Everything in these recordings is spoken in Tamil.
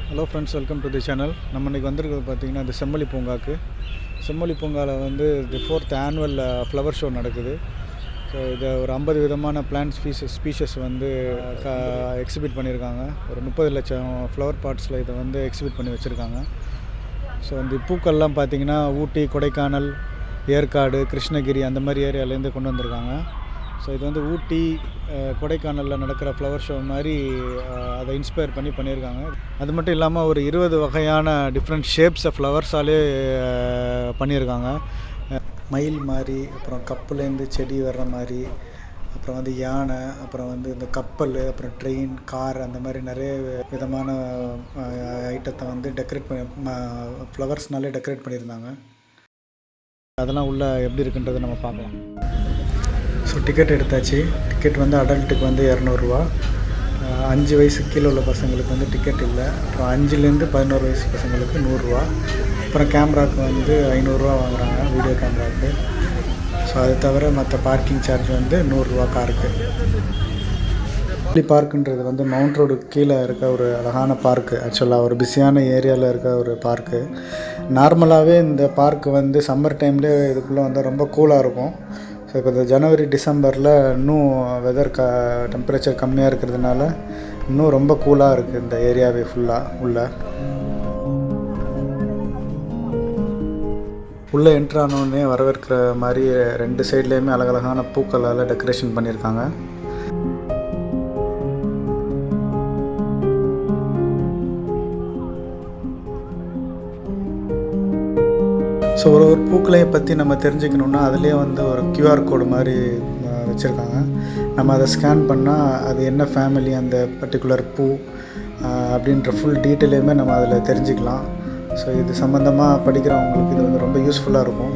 Hello friends, welcome to the channel. நம்ம இன்றைக்கி வந்திருக்கிறது பார்த்திங்கன்னா இந்த செம்மொழி பூங்காவுக்கு. செம்மொழி பூங்காவில் வந்து தி 4th ஆனுவல் ஃப்ளவர் ஷோ நடக்குது. ஸோ இதை ஒரு 50 விதமான பிளான்ட் ஸ்பீஷஸ் வந்து எக்ஸிபிட் பண்ணியிருக்காங்க. ஒரு 30 லட்சம் ஃப்ளவர் பாட்ஸில் இதை வந்து எக்ஸிபிட் பண்ணி வச்சுருக்காங்க. ஸோ இந்த பூக்கள்லாம் பார்த்திங்கன்னா ஊட்டி, கொடைக்கானல், ஏற்காடு, கிருஷ்ணகிரி அந்த மாதிரி ஏரியாவிலேருந்து கொண்டு வந்திருக்காங்க. ஸோ இது வந்து ஊட்டி, கொடைக்கானலில் நடக்கிற ஃப்ளவர் ஷோ மாதிரி அதை இன்ஸ்பயர் பண்ணியிருக்காங்க. அது மட்டும் இல்லாமல் ஒரு 20 வகையான டிஃப்ரெண்ட் ஷேப்ஸை ஃப்ளவர்ஸாலே பண்ணியிருக்காங்க. மயில் மாதிரி, அப்புறம் கப்புலேருந்து செடி வர்ற மாதிரி, அப்புறம் வந்து யானை, அப்புறம் வந்து இந்த கப்பல், அப்புறம் ட்ரெயின், கார், அந்த மாதிரி நிறைய விதமான ஐட்டத்தை வந்து டெக்கரேட் பண்ணி ஃப்ளவர்ஸ்னாலே டெக்கரேட் பண்ணியிருந்தாங்க. அதெல்லாம் உள்ள எப்படி இருக்குன்றதை நம்ம பார்க்கலாம். ஸோ டிக்கெட் எடுத்தாச்சு. டிக்கெட் வந்து அடல்ட்டுக்கு வந்து 200 ரூபா, 5 வயசுக்கு கீழே உள்ள பசங்களுக்கு வந்து டிக்கெட் இல்லை. அப்புறம் 5லேருந்து 11 வயசு பசங்களுக்கு 100 ரூபா. அப்புறம் கேமராவுக்கு வந்து 500 ரூபா வாங்குகிறாங்க, வீடியோ கேமராவுக்கு. ஸோ அது தவிர மற்ற பார்க்கிங் சார்ஜ் வந்து 100 ரூபா காருக்கு. பார்க்குன்றது வந்து மவுண்ட் ரோடுக்கு கீழே இருக்க ஒரு அழகான பார்க்கு. ஆக்சுவலாக ஒரு பிஸியான ஏரியாவில் இருக்க ஒரு பார்க்கு. நார்மலாகவே இந்த பார்க்கு வந்து சம்மர் டைம்லேயே இதுக்குள்ளே வந்து ரொம்ப கூலாக இருக்கும். ஸோ இப்போ இந்த ஜனவரி, டிசம்பரில் இன்னும் வெதர் டெம்பரேச்சர் கம்மியாக இருக்கிறதுனால இன்னும் ரொம்ப கூலாக இருக்குது இந்த ஏரியாவே ஃபுல்லாக. உள்ளே என்ட்ரானோடனே வரவேற்கிற மாதிரி 2 சைட்லேயுமே அழகழகான பூக்களால் டெக்கரேஷன் பண்ணியிருக்காங்க. ஸோ ஒரு பூக்களையை பற்றி நம்ம தெரிஞ்சுக்கணுன்னா அதுலேயே வந்து ஒரு QR கோடு மாதிரி வச்சுருக்காங்க. நம்ம அதை ஸ்கேன் பண்ணால் அது என்ன ஃபேமிலி, அந்த பர்டிகுலர் பூ அப்படின்ற ஃபுல் டீட்டெயிலையுமே நம்ம அதில் தெரிஞ்சுக்கலாம். ஸோ இது சம்மந்தமாக படிக்கிறவங்களுக்கு இது வந்து ரொம்ப யூஸ்ஃபுல்லாக இருக்கும்.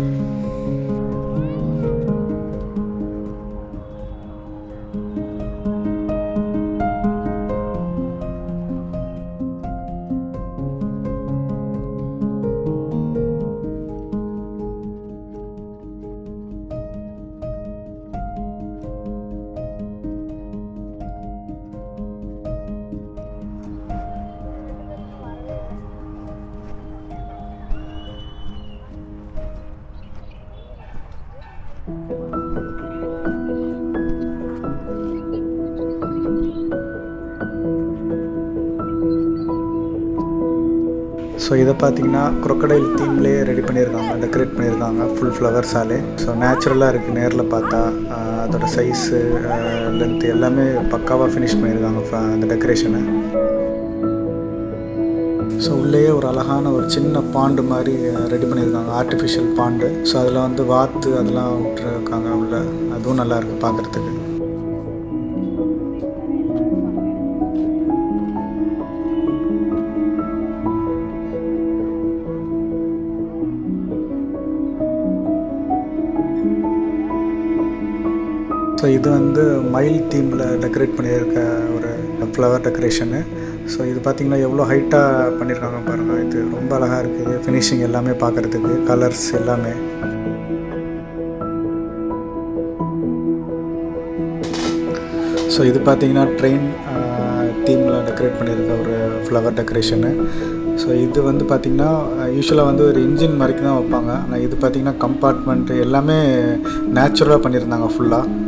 ஸோ இதை பார்த்திங்கன்னா க்ரொக்கடைல் தீம்லேயே ரெடி பண்ணியிருக்காங்க, டெக்கரேட் பண்ணியிருக்காங்க ஃபுல் ஃப்ளவர்ஸாலே. ஸோ நேச்சுரலாக இருக்குது. நேரில் பார்த்தா அதோடய சைஸு, லென்த்து எல்லாமே பக்காவாக ஃபினிஷ் பண்ணியிருக்காங்க அந்த டெக்கரேஷனை. ஸோ உள்ளேயே ஒரு அழகான ஒரு சின்ன பாண்டு மாதிரி ரெடி பண்ணியிருக்காங்க, ஆர்டிஃபிஷியல் பாண்டு. ஸோ அதில் வந்து வாத்து அதெல்லாம் விட்டுருக்காங்க உள்ள. அதுவும் நல்லாயிருக்கு பார்க்குறதுக்கு. ஸோ இது வந்து மயில் தீமில் டெக்கரேட் பண்ணியிருக்க ஒரு ஃப்ளவர் டெக்கரேஷனு. ஸோ இது பார்த்திங்கன்னா எவ்வளோ ஹைட்டாக பண்ணியிருக்காங்க பாருங்கள். இது ரொம்ப அழகாக இருக்குது. ஃபினிஷிங் எல்லாமே பார்க்குறதுக்கு, கலர்ஸ் எல்லாமே. ஸோ இது பார்த்திங்கன்னா ட்ரெயின் தீமில் டெக்கரேட் பண்ணியிருக்க ஒரு ஃப்ளவர் டெக்கரேஷனு. ஸோ இது வந்து பார்த்திங்கன்னா யூஸ்வலாக வந்து ஒரு இன்ஜின் மாதிரிக்கு தான் வைப்பாங்க. ஆனால் இது பார்த்திங்கன்னா கம்பார்ட்மெண்ட்டு எல்லாமே நேச்சுரலாக பண்ணியிருந்தாங்க ஃபுல்லாக.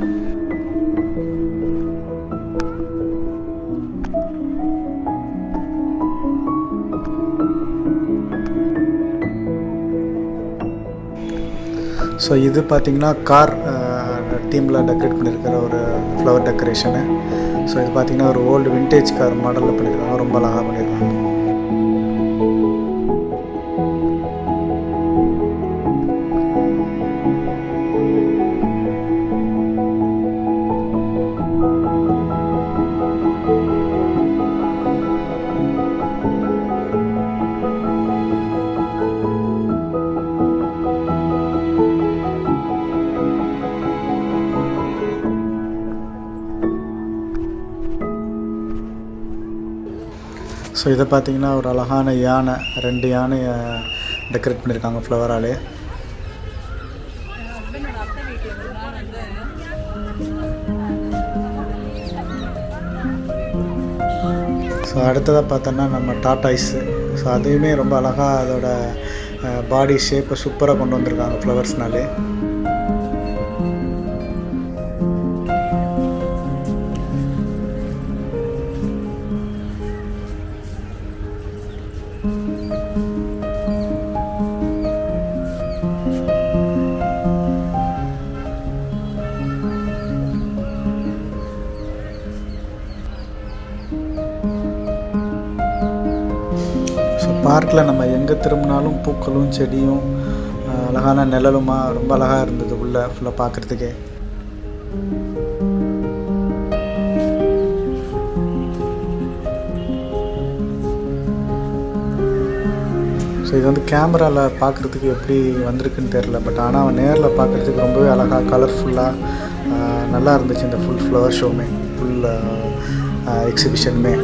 ஸோ இது பார்த்திங்கன்னா கார் தீமில் டெக்கரேட் பண்ணியிருக்கிற ஒரு ஃப்ளவர் டெக்கரேஷனு. ஸோ இது பார்த்திங்கன்னா ஒரு ஓல்டு விண்டேஜ் கார் மாடலில் பண்ணியிருக்காங்க. ரொம்ப அழகாக பண்ணியிருக்காங்க. ஸோ இதை பார்த்திங்கன்னா ஒரு அழகான யானை, 2 யானையை டெக்கரேட் பண்ணியிருக்காங்க ஃப்ளவராலே. ஸோ அடுத்ததாக பார்த்தோன்னா நம்ம டாட்டாய்ஸு. ஸோ அதையுமே ரொம்ப அழகாக அதோட பாடி ஷேப்பை சூப்பராக கொண்டு வந்திருக்காங்க ஃப்ளவர்ஸ்னாலே. பார்க்கில் நம்ம எங்கே திரும்பினாலும் பூக்களும் செடியும் அழகான நிழலுமா ரொம்ப அழகாக இருந்தது உள்ளே ஃபுல்லாக பார்க்குறதுக்கே. ஸோ இது வந்து கேமராவில் பார்க்குறதுக்கு எப்படி வந்திருக்குன்னு தெரில, பட் ஆனால் நேரில் பார்க்குறதுக்கு ரொம்பவே அழகாக கலர்ஃபுல்லாக நல்லா இருந்துச்சு இந்த ஃபுல் ஃப்ளவர் ஷோவுமே, ஃபுல் எக்ஸிபிஷனுமே.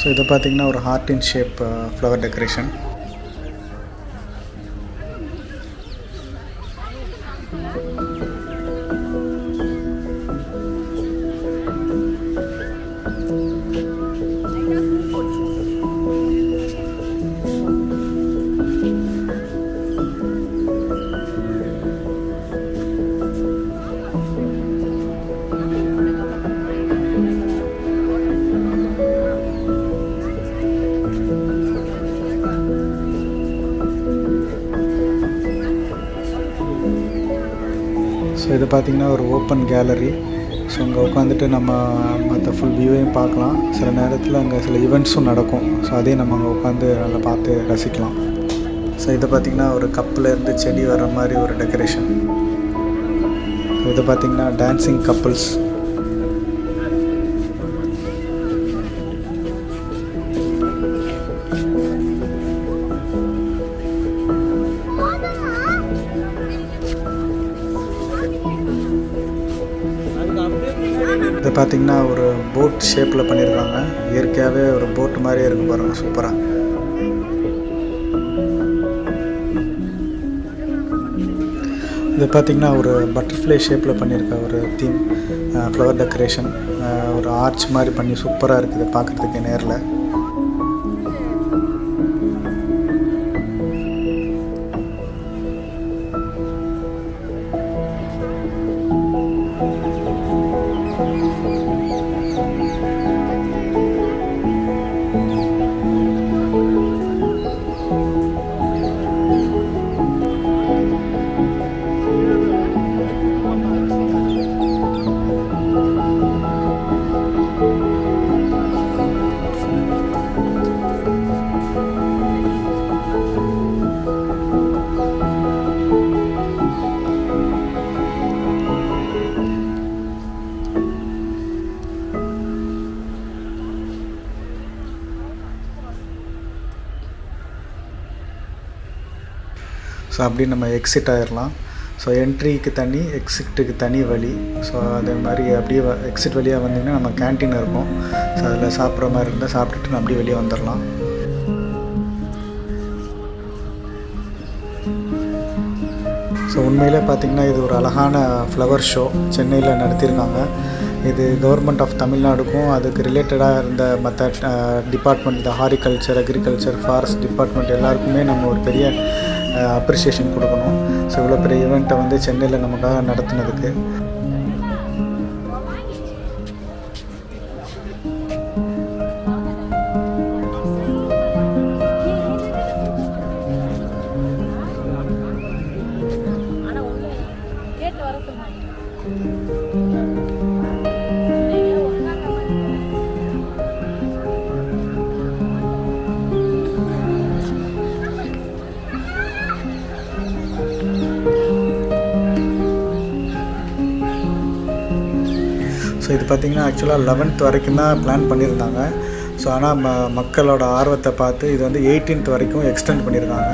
ஸோ இதை பார்த்திங்கன்னா ஒரு heart in shape flower decoration. So இது பார்த்திங்கன்னா ஒரு ஓப்பன் கேலரி. ஸோ அங்கே உட்காந்துட்டு நம்ம மற்ற ஃபுல் வியூவையும் பார்க்கலாம். சில நேரத்தில் அங்கே சில ஈவெண்ட்ஸும் நடக்கும். ஸோ அதையும் நம்ம அங்கே உட்காந்து நல்லா பார்த்து ரசிக்கலாம். ஸோ இதை பார்த்திங்கன்னா ஒரு கப்பிலேருந்து செடி வர மாதிரி ஒரு டெக்கரேஷன். ஸோ இதை பார்த்திங்கன்னா டான்ஸிங் கப்புள்ஸ். இதை பார்த்திங்கன்னா ஒரு போட் ஷேப்பில் பண்ணியிருக்காங்க. இயற்கையாகவே ஒரு போட் மாதிரியே இருக்கும் பாருங்கள், சூப்பராக. இது பார்த்திங்கன்னா ஒரு பட்டர்ஃப்ளை ஷேப்பில் பண்ணியிருக்க ஒரு தீம் ஃப்ளவர் டெக்கரேஷன். ஒரு ஆர்ச் மாதிரி பண்ணி சூப்பராக இருக்குது பார்க்குறதுக்கு நேரில். ஸோ அப்படி நம்ம எக்ஸிட் ஆகிடலாம். ஸோ என்ட்ரிக்கு தனி, எக்ஸிட்டுக்கு தனி வழி. ஸோ அதே மாதிரி அப்படியே எக்ஸிட் வழியாக வந்திங்கன்னா நம்ம கேன்டீன் இருக்கும். ஸோ அதில் சாப்பிட்ற மாதிரி இருந்தால் சாப்பிட்டுட்டு அப்படியே வெளியே வந்துடலாம். ஸோ உண்மையிலே பார்த்திங்கன்னா இது ஒரு அழகான ஃப்ளவர் ஷோ சென்னையில் நடத்தியிருக்காங்க. இது கவர்மெண்ட் ஆஃப் தமிழ்நாடுக்கும் அதுக்கு ரிலேட்டடாக இருந்த மற்ற டிபார்ட்மெண்ட், இந்த ஹாரிகல்ச்சர், அக்ரிகல்ச்சர், ஃபாரஸ்ட் டிபார்ட்மெண்ட் எல்லாருக்குமே நம்ம ஒரு பெரிய அப்ரிஷியேஷன் கொடுக்கணும். ஸோ இவ்வளோ பெரிய ஈவெண்ட்டை வந்து சென்னையில் நமக்காக நடத்துனதுக்கு. ஸோ இது பார்த்திங்கன்னா ஆக்சுவலாக 11th வரைக்கும் தான் பிளான் பண்ணியிருந்தாங்க. ஸோ ஆனால் மக்களோட ஆர்வத்தை பார்த்து இது வந்து 18th வரைக்கும் எக்ஸ்டெண்ட் பண்ணியிருக்காங்க.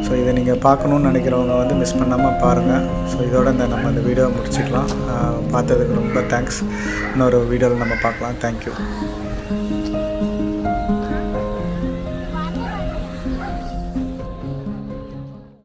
ஸோ இதை நீங்கள் பார்க்கணுன்னு நினைக்கிறவங்க வந்து மிஸ் பண்ணாமல் பாருங்கள். ஸோ இதோட நம்ம இந்த வீடியோவை முடிச்சுக்கலாம். பார்த்ததுக்கு ரொம்ப தேங்க்ஸ். இன்னொரு வீடியோவில் நம்ம பார்க்கலாம். தேங்க்யூ.